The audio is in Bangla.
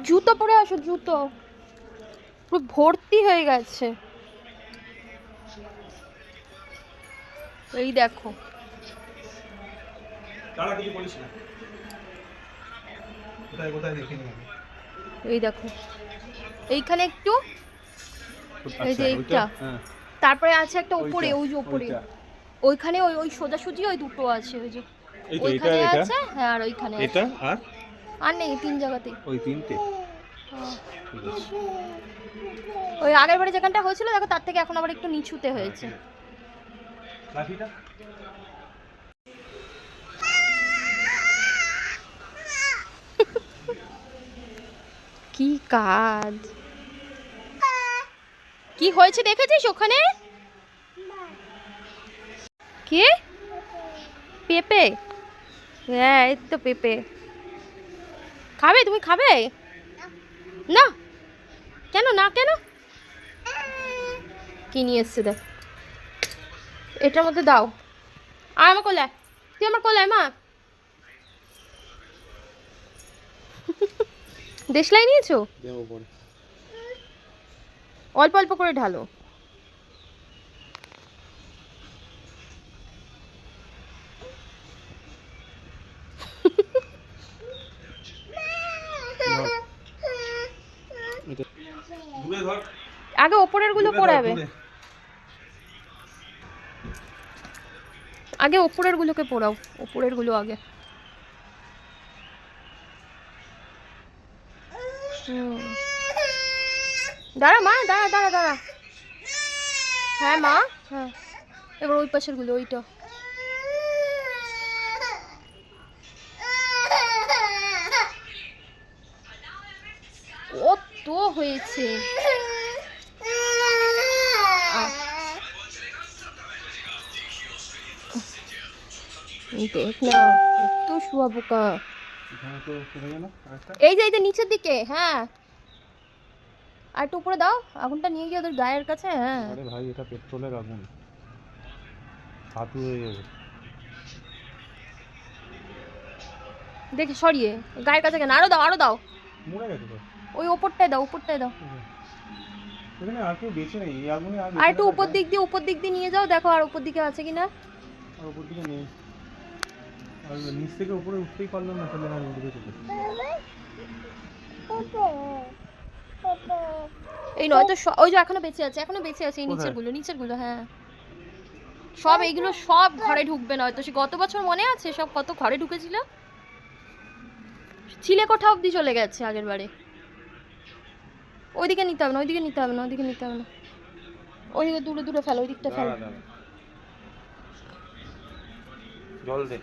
জুতো পরে আসো, জুতো পুরো ভর্তি হয়ে গেছে। এই দেখো, এই দেখো এইখানে একটু, এই যে এইটা, তারপরে আছে একটা উপরে, ওই যে উপরে ওইখানে ওই ওই সোজাসুজি ওই দুটো আছে, ওই যে ওইখানে আছে, হ্যাঁ, আর ওইখানে এটা আর নেই, 3 জায়গাতেই ওই 3টে। ওই আগের বারে যেখানটা হয়েছিল দেখো, তার থেকে এখন আবার একটু নিচুতে হয়েছে। কি কাজ, কি হয়েছে দেখেছিস ওখানে? কে? পেঁপে? হ্যাঁ, এই তো পেঁপে। খাবে? তুমি খাবে না? কেন না, কেন? কি নিয়ে এসছে দেখ, এটার মধ্যে দাও। আর আমার কোলায়, তুই আমার কোলায় মা। দেশলাই নিয়েছো? অল্প অল্প করে ঢালো। আগে ওপরের গুলো পোড়াবে, আগে ওপরের গুলোকে পোড়াও, ওপরের গুলো আগে। দাঁড়া মা, দাঁড়া দাঁড়া দাঁড়া। হ্যাঁ মা, হ্যাঁ, এবার ওই পাশের গুলো, ওইটা। কত হয়েছে, দেখ না কত শুয়াপোকা। এই যে নিচের দিকে, হ্যাঁ, আর একটু উপরে দাও, আগুনটা নিয়ে গিয়ে ওদের গায়ের কাছে। হ্যাঁ আরে ভাই, এটা পেট্রোলের আগুন, হাতু হয়ে যাবে। দেখে সরিয়ে গায়ের কাছে কেন, আরো দাও, আরো দাও, মরে গেছে তো। ওই ওপরটায় দাও, ওপরটায় দাও। এখানে আর কেউ বেঁচে নেই এই আগুনে। আর একটু উপর দিক দিয়ে নিয়ে যাও, দেখো আর উপর দিকে আছে কিনা। আর উপর দিকে নেই, আর নিচ থেকে উপরে উঠতেই পারলাম না, তাহলে আর উঠবে চলে। এই নয় তো, ওই যে এখনো বেঁচে আছে, এখনো বেঁচে আছে, এই নিচের গুলো, হ্যাঁ, সব এইগুলো সব ঘরে ঢুকবে, নয়তো সে গত বছর মনে আছে সব কত ঘরে ঢুকেছিল, চিলে কোঠা অব্দি চলে গেছে আগের বারে। ওইদিকে নিতে হবে না, ওইদিকে নিতে হবে না, ওইদিকে নিতে হবে না, ওইদিকে দূরে দূরে ফেলো, ওই দিকটা ফেলো। জল দে।